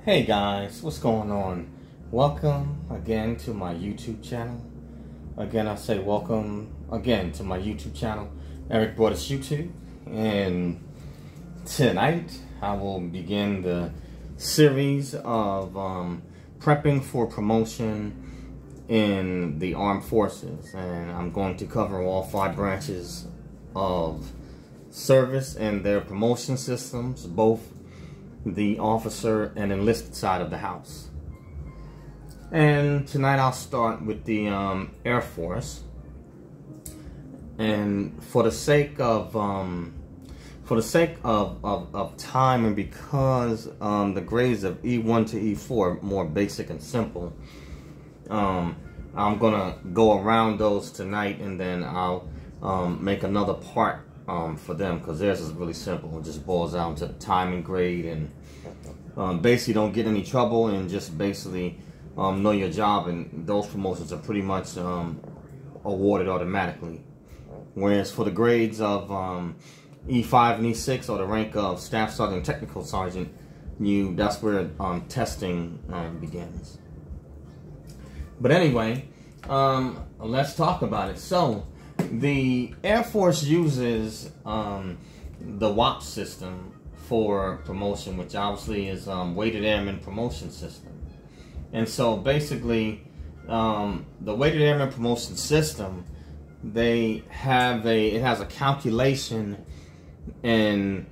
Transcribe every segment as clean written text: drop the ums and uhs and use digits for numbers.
Hey guys, what's going on? Welcome again to my YouTube channel. Again, I say welcome again to my YouTube channel, Eric Broadus YouTube. And tonight I will begin the series of prepping for promotion in the armed forces. And I'm going to cover all 5 branches of service and their promotion systems, both the officer and enlisted side of the house. And tonight I'll start with the Air Force. And for the sake of time, and because the grades of E1 to E4 are more basic and simple, I'm gonna go around those tonight, and then I'll make another part for them, because theirs is really simple. It just boils down to time and grade, and basically don't get any trouble, and just basically know your job, and those promotions are pretty much awarded automatically. Whereas for the grades of E5 and E6, or the rank of Staff Sergeant, Technical Sergeant, that's where testing begins. But anyway, let's talk about it. So the Air Force uses the WAP system for promotion, which obviously is Weighted Airman Promotion System. And so basically, the Weighted Airman Promotion System, it has a calculation, and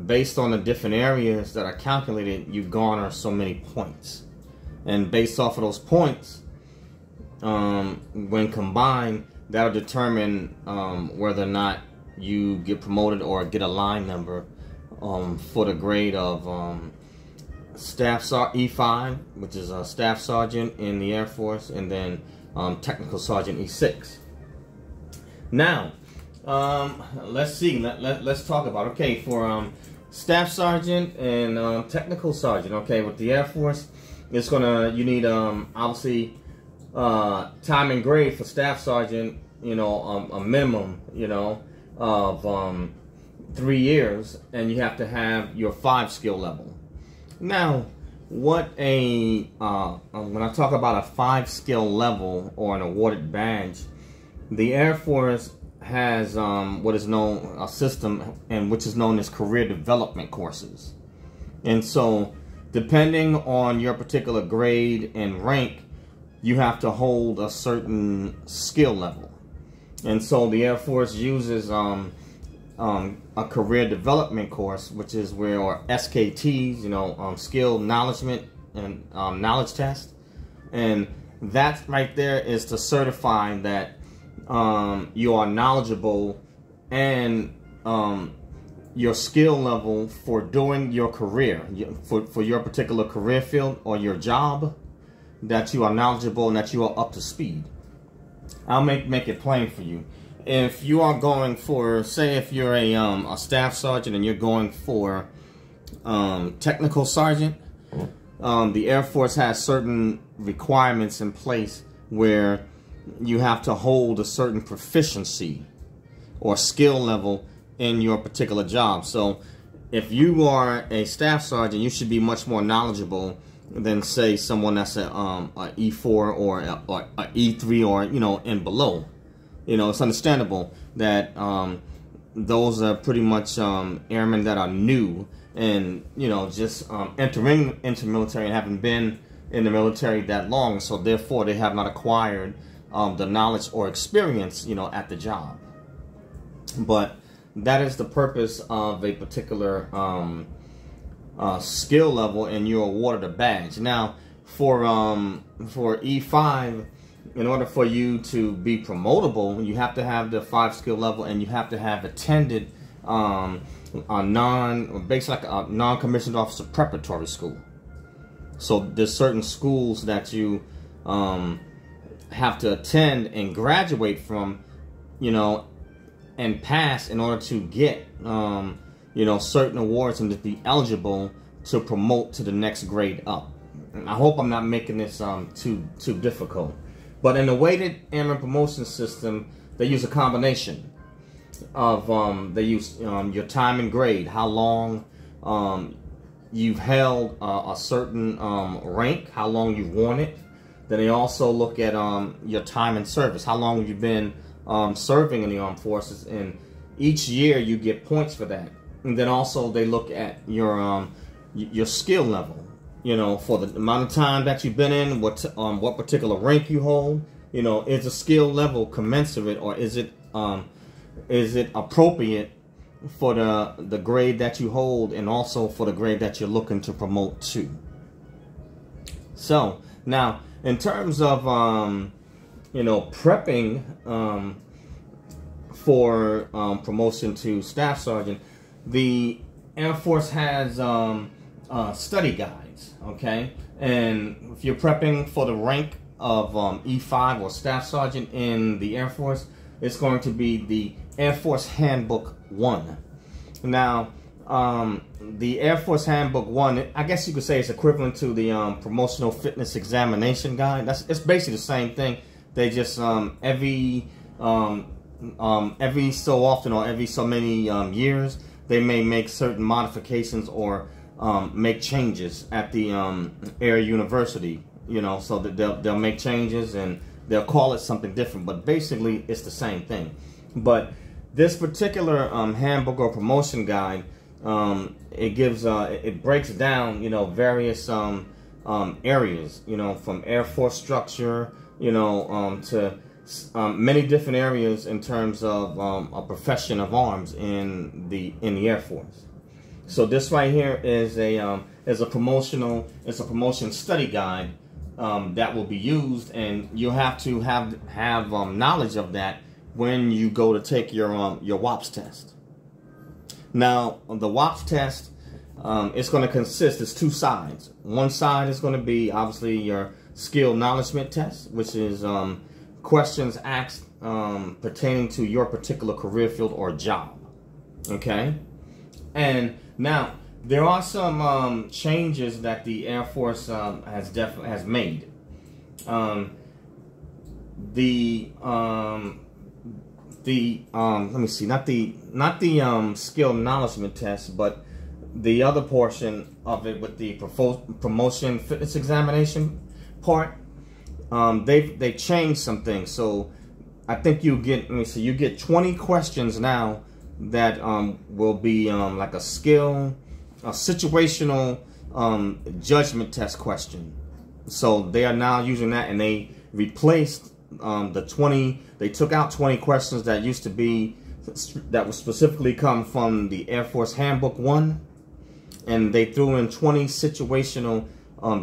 based on the different areas that are calculated, you garner so many points. And based off of those points, when combined, that'll determine whether or not you get promoted or get a line number for the grade of E5, which is a Staff Sergeant in the Air Force, and then Technical Sergeant E6. Now, let's see. Let's talk about, okay, for Staff Sergeant and Technical Sergeant. Okay, with the Air Force, you need obviously time and grade for Staff Sergeant, a minimum, of 3 years, and you have to have your 5 skill level. Now, when I talk about a 5 skill level or an awarded badge, the Air Force has what is known a system, and which is known as career development courses. And so, depending on your particular grade and rank, you have to hold a certain skill level. And so the Air Force uses a career development course, which is or SKTs, skill acknowledgement and knowledge test. And that right there is to certify that you are knowledgeable, and your skill level for doing your career, for your particular career field or your job, that you are knowledgeable and that you are up to speed. I'll make it plain for you. If you are going for, say, if you're a Staff Sergeant and you're going for Technical Sergeant, the Air Force has certain requirements in place where you have to hold a certain proficiency or skill level in your particular job. So if you are a Staff Sergeant, you should be much more knowledgeable than, say, someone that's a E4 or a E3 or and below. It's understandable that those are pretty much airmen that are new, and just entering into military and haven't been in the military that long, so therefore they have not acquired the knowledge or experience at the job. But that is the purpose of a particular skill level, and you're awarded a badge. Now, for E5, in order for you to be promotable, you have to have the 5 skill level, and you have to have attended basically like a non-commissioned officer preparatory school. So there's certain schools that you have to attend and graduate from, and pass in order to get certain awards and to be eligible to promote to the next grade up. I hope I'm not making this too difficult. But in the Weighted Airman Promotion System, they use a combination of they use your time and grade, how long you've held a certain rank, how long you've worn it. Then they also look at your time in service, how long you've been serving in the armed forces, and each year you get points for that. And then also they look at your skill level, you know, for the amount of time that you've been in, what particular rank you hold. You know, is the skill level commensurate, or is it appropriate for the grade that you hold, and also for the grade that you're looking to promote to. So now, in terms of you know, prepping for promotion to staff sergeant, the Air Force has study guides, okay? And if you're prepping for the rank of E5 or staff sergeant in the Air Force, it's going to be the Air Force Handbook 1. Now, the Air Force Handbook 1, I guess you could say it's equivalent to the Promotional Fitness Examination Guide. It's basically the same thing. They just every so often, or every so many years, they may make certain modifications or make changes at the Air University. You know, so that they'll make changes and they'll call it something different, but basically it's the same thing. But this particular handbook or promotion guide, it gives it breaks down, you know, various areas, you know, from Air Force structure, you know, to many different areas in terms of a profession of arms in the Air Force. So this right here is a promotion study guide that will be used, and you'll have to have knowledge of that when you go to take your WOPS test. Now, the WOPS test, it's going to consist, it's two sides. One side is going to be obviously your skill acknowledgement test, which is questions asked pertaining to your particular career field or job. Okay, and now there are some changes that the Air Force has made. Let me see, not the skill acknowledgement test, but the other portion of it with the promotion fitness examination part. They changed some things. So I think you get, you get 20 questions now that will be like a situational judgment test question. So they are now using that, and they replaced the 20. They took out 20 questions that used to be, that would specifically come from the Air Force Handbook 1, and they threw in 20 situational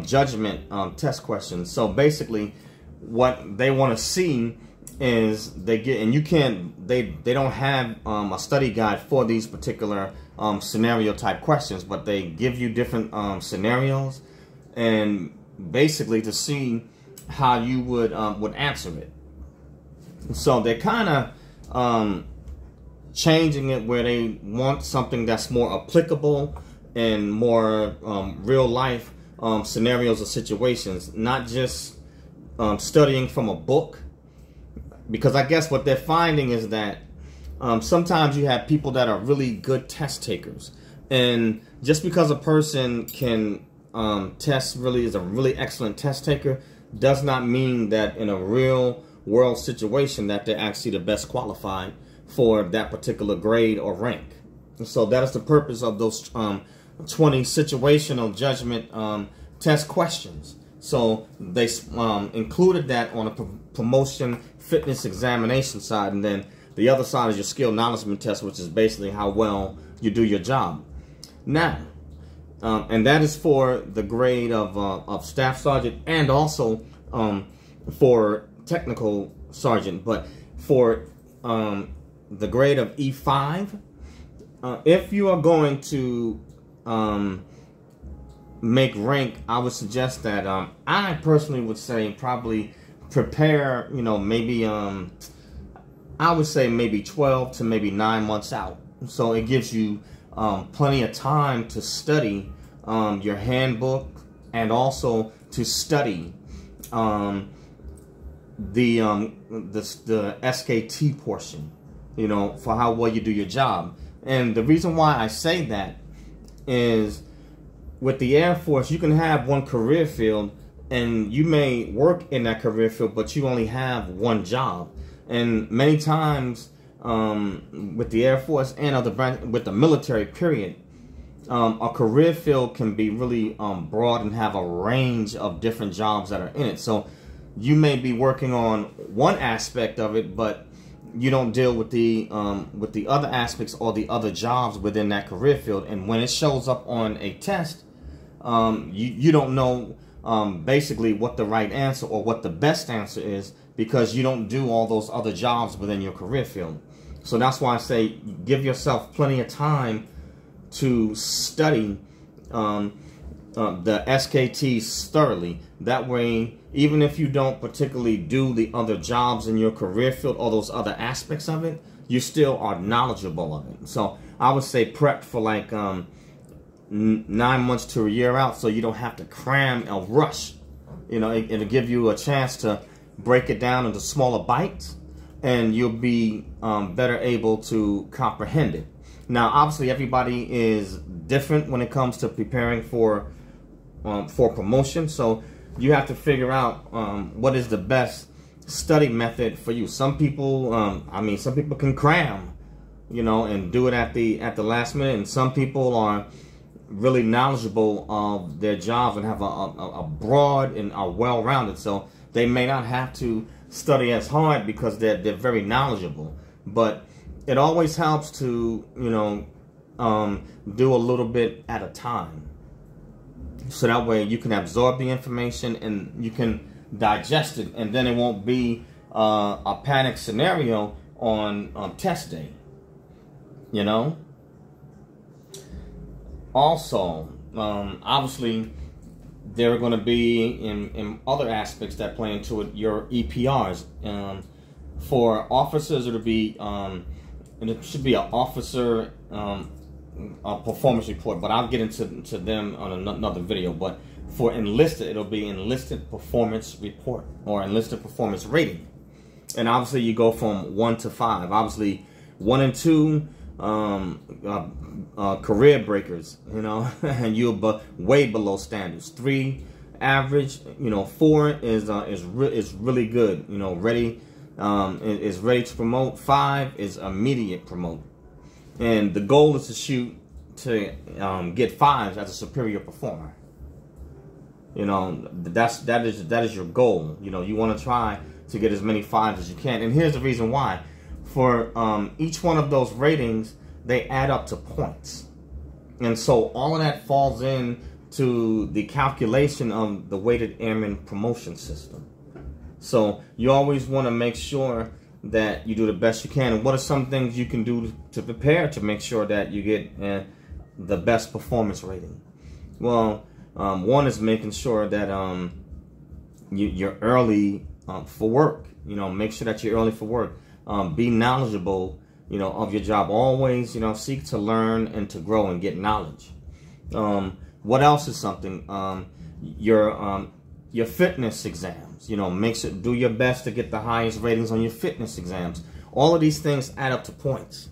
judgment test questions. So basically, what they want to see is they don't have a study guide for these particular scenario type questions, but they give you different scenarios, and basically to see how you would answer it. So they're kind of changing it where they want something that's more applicable and more real life scenarios or situations, not just studying from a book. Because I guess what they're finding is that sometimes you have people that are really good test takers, and just because a person can is a really excellent test taker does not mean that in a real world situation that they're actually the best qualified for that particular grade or rank. And so that is the purpose of those 20 situational judgment test questions. So they included that on a promotion fitness examination side, and then the other side is your skill acknowledgement test, which is basically how well you do your job. Now, and that is for the grade of staff sergeant, and also for technical sergeant. But for the grade of E5, if you are going to make rank, I would suggest that I personally would say probably prepare, you know, maybe I would say maybe 12 to maybe 9 months out. So it gives you plenty of time to study your handbook, and also to study the SKT portion, you know, for how well you do your job. And the reason why I say that is with the Air Force, you can have one career field, and you may work in that career field, but you only have one job. And many times with the Air Force and other branch, with the military period, a career field can be really broad and have a range of different jobs that are in it. So you may be working on one aspect of it, but you don't deal with the other aspects or the other jobs within that career field. And when it shows up on a test, you don't know basically what the right answer or what the best answer is, because you don't do all those other jobs within your career field. So that's why I say give yourself plenty of time to study the SKTs thoroughly. That way, even if you don't particularly do the other jobs in your career field or those other aspects of it, you still are knowledgeable of it. So I would say prep for like 9 months to a year out, so you don't have to cram or rush. You know, it'll give you a chance to break it down into smaller bites, and you'll be better able to comprehend it. Now, obviously, everybody is different when it comes to preparing for promotion, so you have to figure out what is the best study method for you. Some people, some people can cram, you know, and do it at the last minute, and some people are really knowledgeable of their jobs and have a broad and are well-rounded, so they may not have to study as hard because they're very knowledgeable. But it always helps to, you know, do a little bit at a time, so that way you can absorb the information and you can digest it, and then it won't be a panic scenario on test day, you know. Also, obviously, there are going to be in other aspects that play into it your EPRs. For officers, it'll be and it should be an officer a performance report, but I'll get into them on another video. But for enlisted, it'll be enlisted performance report or enlisted performance rating. And obviously, you go from 1 to 5. Obviously, 1 and 2. Career breakers, you know, and you're way below standards. 3, average. You know, 4 is really good. You know, ready is ready to promote. 5 is immediate promote, and the goal is to shoot to get 5s as a superior performer. You know, that is your goal. You know, you want to try to get as many 5s as you can, and here's the reason why. For each one of those ratings, they add up to points. And so all of that falls into the calculation of the weighted airman promotion system. So you always want to make sure that you do the best you can. And what are some things you can do to prepare to make sure that you get the best performance rating? Well, one is making sure that you're early for work. You know, make sure that you're early for work. Be knowledgeable, you know, of your job. Always, you know, seek to learn and to grow and get knowledge. What else is something? Your fitness exams. You know, do your best to get the highest ratings on your fitness exams. All of these things add up to points.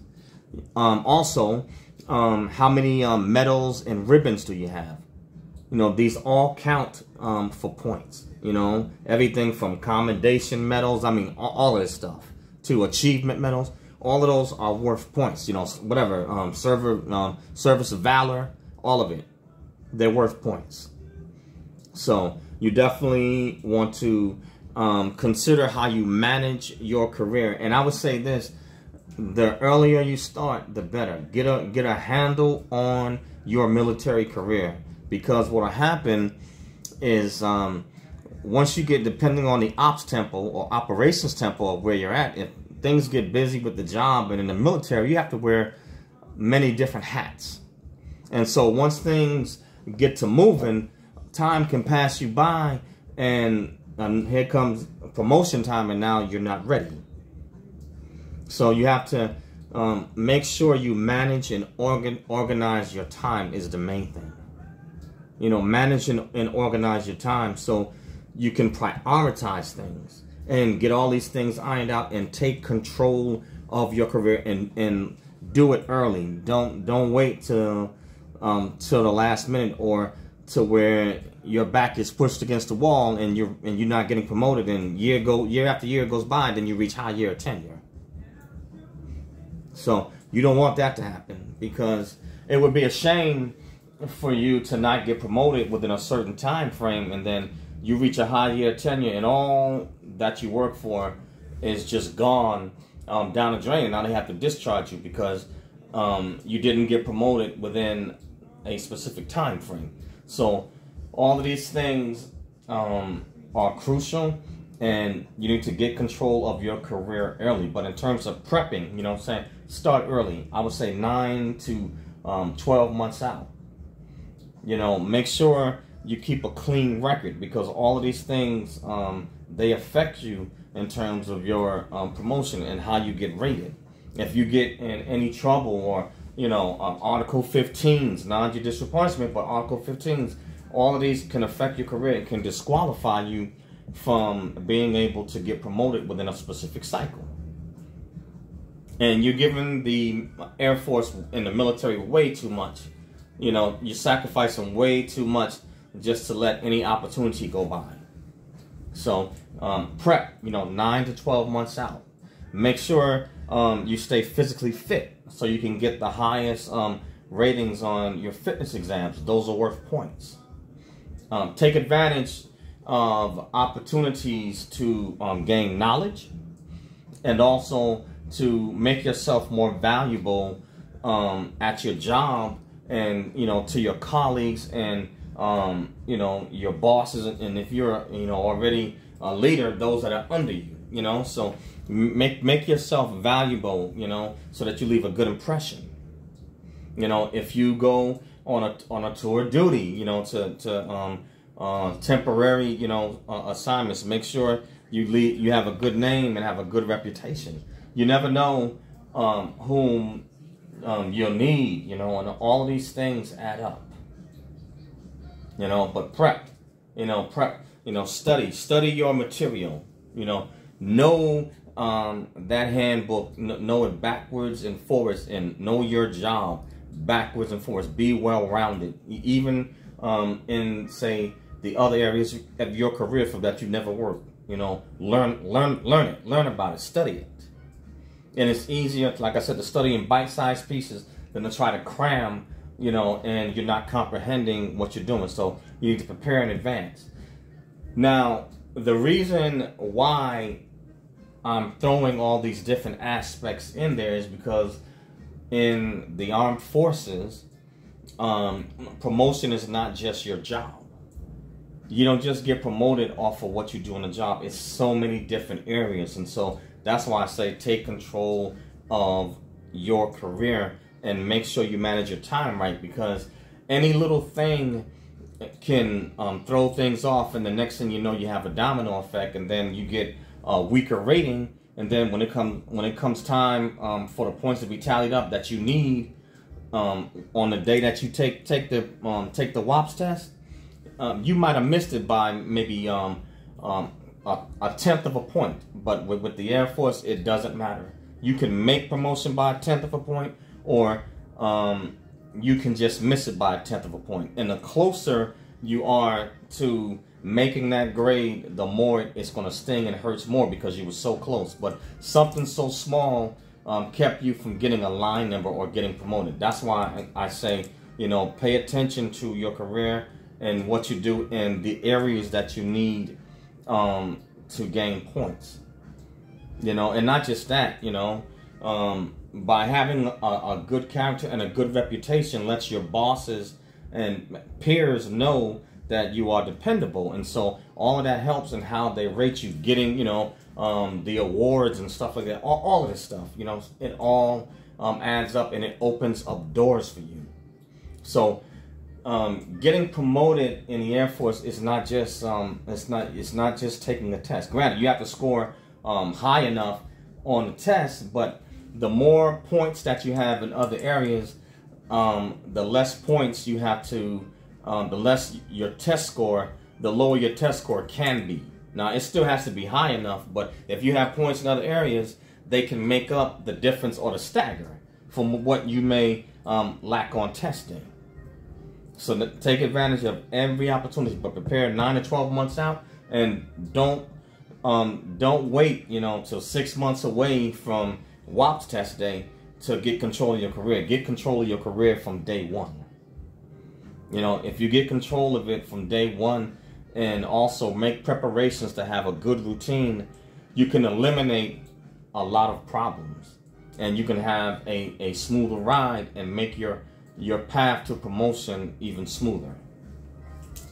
Also, how many medals and ribbons do you have? You know, these all count for points. You know, everything from commendation medals. I mean, all of this stuff. To achievement medals, all of those are worth points. You know, whatever, service of valor, all of it, they're worth points. So you definitely want to consider how you manage your career. And I would say this: the earlier you start, the better. Get a handle on your military career, because what will happen is once you get, depending on the ops tempo or operations tempo of where you're at, if things get busy with the job, and in the military, you have to wear many different hats. And so once things get to moving, time can pass you by, and here comes promotion time, and now you're not ready. So you have to make sure you manage and organize your time is the main thing. You know, manage and organize your time so you can prioritize things and get all these things ironed out and take control of your career and do it early. Don't wait till till the last minute, or to where your back is pushed against the wall and you're not getting promoted, and year after year goes by, then you reach high year tenure. So you don't want that to happen, because it would be a shame for you to not get promoted within a certain time frame, and then you reach a high year tenure and all that you work for is just gone down the drain. Now they have to discharge you because you didn't get promoted within a specific time frame. So all of these things are crucial, and you need to get control of your career early. But in terms of prepping, you know what I'm saying, start early. I would say 9 to 12 months out. You know, make sure you keep a clean record, because all of these things, they affect you in terms of your promotion and how you get rated. If you get in any trouble, or, you know, Article 15s, non-judicial punishment, but Article 15s, all of these can affect your career. It can disqualify you from being able to get promoted within a specific cycle. And you're giving the Air Force and the military way too much. You know, you're sacrificing way too much just to let any opportunity go by. So prep, you know, 9 to 12 months out. Make sure you stay physically fit so you can get the highest ratings on your fitness exams. Those are worth points. Take advantage of opportunities to gain knowledge, and also to make yourself more valuable at your job, and, you know, to your colleagues, and you know, your bosses, and if you're, you know, already a leader, those that are under you, you know. So make yourself valuable, you know, so that you leave a good impression. You know, if you go on a tour of duty, you know, to temporary, you know, assignments, make sure you have a good name and have a good reputation. You never know whom you'll need, you know, and all of these things add up. You know, but prep, you know, study your material, you know that handbook, know it backwards and forwards, and know your job backwards and forwards. Be well-rounded, even in, say, the other areas of your career for that you never worked. You know, learn about it, study it. And it's easier, like I said, to study in bite-sized pieces than to try to cram, you know, and you're not comprehending what you're doing. So you need to prepare in advance. Now, the reason why I'm throwing all these different aspects in there is because in the armed forces, promotion is not just your job. You don't just get promoted off of what you do on the job. It's so many different areas. And so that's why I say take control of your career and make sure you manage your time right, because any little thing can throw things off, and the next thing you know, you have a domino effect, and then you get a weaker rating. And then when it comes time for the points to be tallied up that you need on the day that you take the WAPS test, you might have missed it by maybe a tenth of a point. But with the Air Force, it doesn't matter. You can make promotion by a tenth of a point, or you can just miss it by a tenth of a point. And the closer you are to making that grade, the more it's going to sting and hurts more, because you were so close. But something so small kept you from getting a line number or getting promoted. That's why I say, you know, pay attention to your career and what you do in the areas that you need to gain points. You know, and not just that, you know, by having a good character and a good reputation lets your bosses and peers know that you are dependable. And so all of that helps in how they rate you, getting, you know, the awards and stuff like that. All of this stuff, you know, it all adds up, and it opens up doors for you. So getting promoted in the Air Force is not just it's not just taking a test. Granted, you have to score high enough on the test, but the more points that you have in other areas, the less points you have to, the less your test score, the lower your test score can be. Now, it still has to be high enough, but if you have points in other areas, they can make up the difference or the stagger from what you may lack on testing. So take advantage of every opportunity, but prepare 9 to 12 months out, and don't wait, till 6 months away from WAPS test day to get control of your career. Get control of your career from day one. If you get control of it from day one, and also make preparations to have a good routine, you can eliminate a lot of problems, and you can have a smoother ride and make your path to promotion even smoother.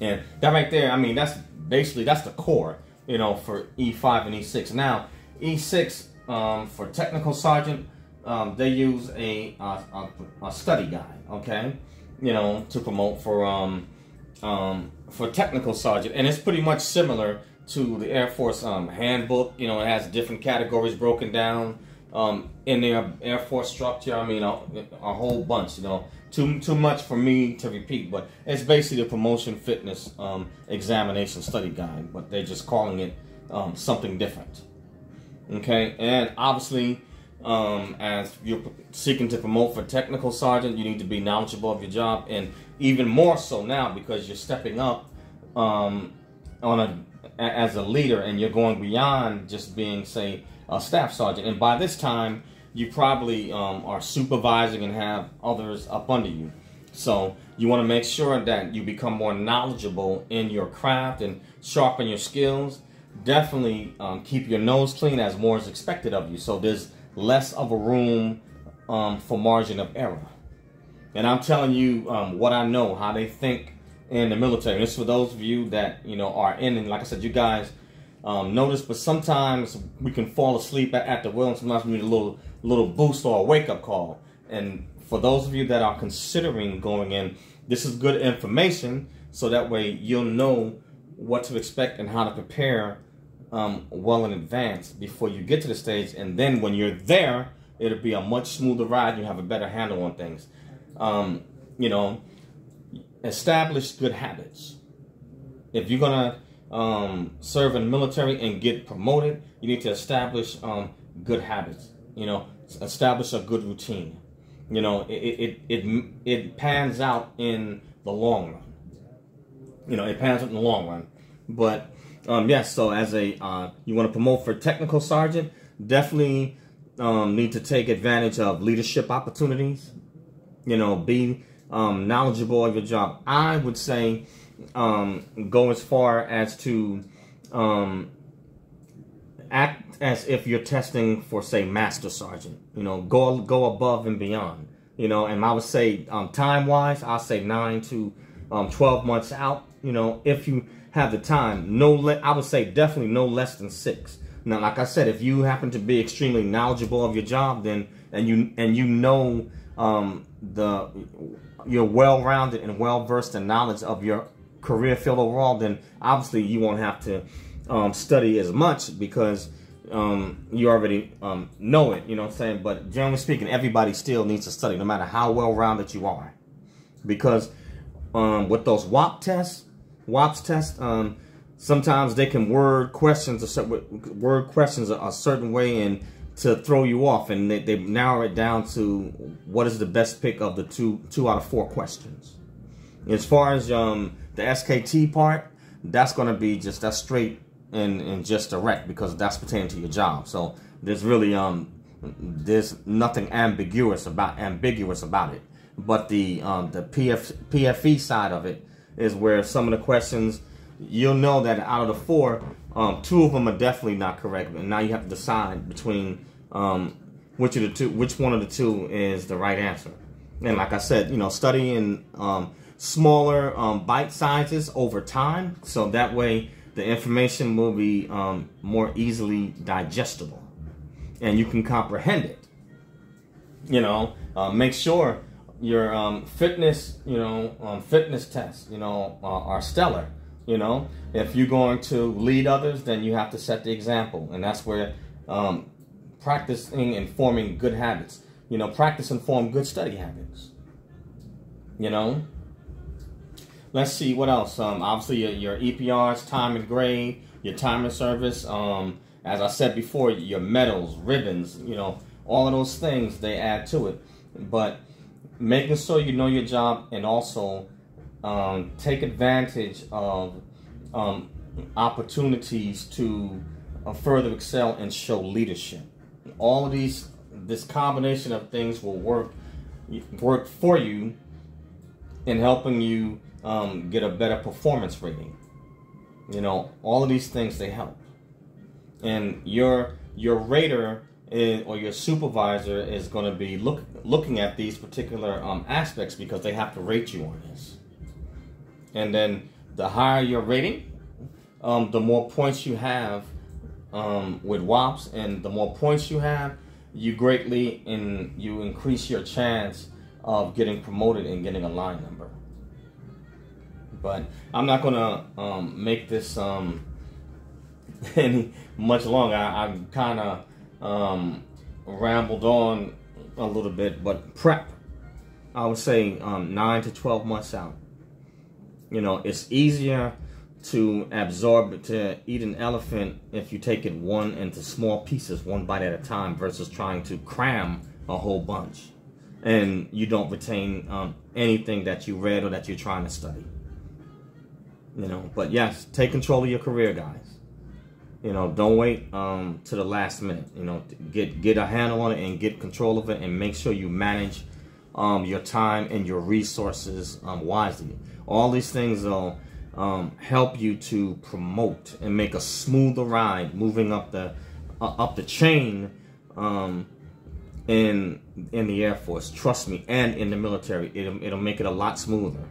And that right there, I mean, that's the core, for E5 and E6. Now, E6, for technical sergeant, they use a study guide, okay, to promote for technical sergeant, and it's pretty much similar to the Air Force handbook. It has different categories broken down in their Air Force structure. I mean, a whole bunch. Too much for me to repeat, but it's basically the promotion fitness examination study guide, but they're just calling it something different. Okay, and obviously, as you're seeking to promote for technical sergeant, you need to be knowledgeable of your job, and even more so now because you're stepping up as a leader, and you're going beyond just being, say, a staff sergeant. And by this time, you probably are supervising and have others up under you. So you want to make sure that you become more knowledgeable in your craft and sharpen your skills. Definitely keep your nose clean, as more is expected of you. So there's less of a room for margin of error. And I'm telling you what I know, how they think in the military. And this is for those of you that are in, and like I said, you guys notice, but sometimes we can fall asleep at the wheel, and sometimes we need a little boost or a wake-up call. And for those of you that are considering going in, this is good information, so that way you'll know what to expect and how to prepare well in advance before you get to the stage. And then when you're there, it'll be a much smoother ride. You have a better handle on things. Establish good habits. If you're gonna serve in the military and get promoted, you need to establish good habits. Establish a good routine. It pans out in the long run. It pans out in the long run. But yes, so as you want to promote for technical sergeant, definitely need to take advantage of leadership opportunities. Be knowledgeable of your job. I would say go as far as to act as if you're testing for, say, master sergeant. Go above and beyond. And I would say time-wise, I'll say 9 to 12 months out. If you have the time, I would say definitely no less than 6. Now, like I said, if you happen to be extremely knowledgeable of your job, then you're well-rounded and well-versed in knowledge of your career field overall, then obviously you won't have to study as much, because you already know it, you know what I'm saying? But generally speaking, everybody still needs to study, no matter how well-rounded you are. Because with those WAPS tests, sometimes they can word questions a certain way and to throw you off, and they narrow it down to what is the best pick of the two out of 4 questions. As far as the SKT part, that's going to be that's straight and just direct, because that's pertaining to your job. So there's really there's nothing ambiguous about it. But the PFE side of it is where some of the questions, you'll know that out of the 4, 2 of them are definitely not correct, and now you have to decide between which one of the 2 is the right answer. And like I said, study in smaller bite sizes over time, so that way the information will be more easily digestible, and you can comprehend it. Make sure your fitness tests, are stellar. If you're going to lead others, then you have to set the example, and that's where practicing and forming good habits. Practice and form good study habits. Let's see what else. Obviously, your EPRs, time and grade, your time of service. As I said before, your medals, ribbons, all of those things, they add to it. But making sure you know your job, and also take advantage of opportunities to further excel and show leadership. All of this combination of things will work for you in helping you get a better performance rating. You know, all of these things, they help. And your rater or your supervisor is going to be looking at these particular aspects, because they have to rate you on this. And then the higher your rating, the more points you have with WOPs, and the more points you have, you increase your chance of getting promoted and getting a line number. But I'm not gonna make this any much longer. I've kind of rambled on a little bit, but prep, I would say 9 to 12 months out. You know, it's easier to absorb, to eat an elephant if you take it into small pieces, one bite at a time, versus trying to cram a whole bunch and you don't retain anything that you read or that you're trying to study. You know, but yes, take control of your career, guys. You know, don't wait to the last minute. You know, get a handle on it and get control of it, and make sure you manage your time and your resources wisely. All these things will help you to promote and make a smoother ride moving up the chain in the Air Force. Trust me, and in the military, it'll make it a lot smoother.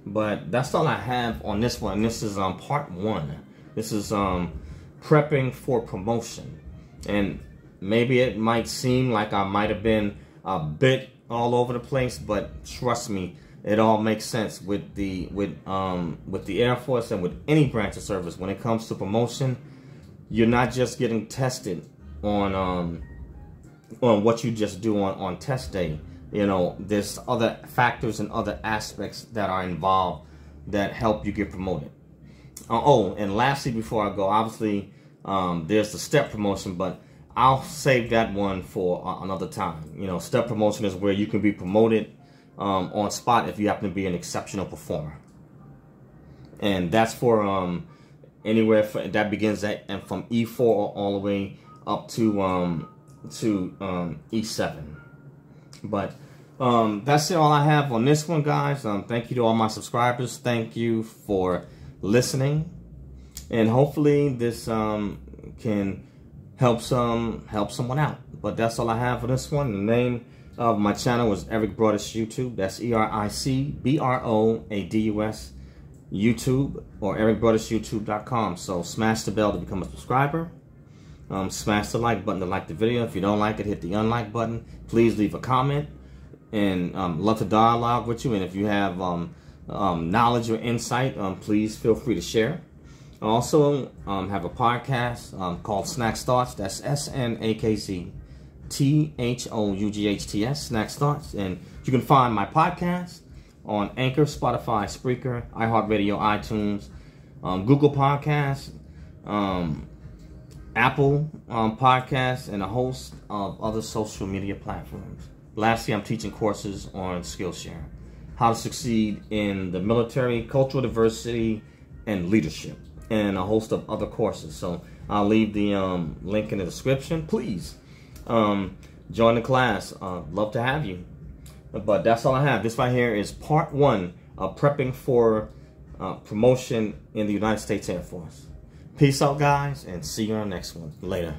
But that's all I have on this one. This is part 1. This is prepping for promotion. And maybe it might seem like I might have been a bit all over the place, but trust me, it all makes sense with the Air Force and with any branch of service. When it comes to promotion, you're not just getting tested on what you just do on test day. You know, there's other factors and other aspects that are involved that help you get promoted. Oh, and lastly, before I go, obviously, there's the step promotion, but I'll save that one for another time. You know, step promotion is where you can be promoted on spot if you happen to be an exceptional performer. And that's for anywhere that begins and from E4 all the way up to E7. But that's all I have on this one, guys. Thank you to all my subscribers. Thank you for listening, and hopefully this can help someone out. But that's all I have for this one. The name of my channel is Eric Broadus YouTube. That's EricBroadus YouTube, or ericbroadusyoutube.com. So smash the bell to become a subscriber. Smash the like button to like the video. If you don't like it, hit the unlike button. Please leave a comment, and love to dialogue with you. And if you have knowledge or insight, please feel free to share. I also have a podcast called Snack Thoughts. That's SNAKZTHOUGHTS, Snack Thoughts. And you can find my podcast on Anchor, Spotify, Spreaker, iHeartRadio, iTunes, Google Podcasts, Apple Podcasts, and a host of other social media platforms. Lastly, I'm teaching courses on Skillshare, how to succeed in the military, cultural diversity, and leadership, and a host of other courses. So I'll leave the link in the description. Please join the class. Love to have you. But that's all I have. This right here is part 1 of prepping for promotion in the United States Air Force. Peace out, guys, and see you on the next one. Later.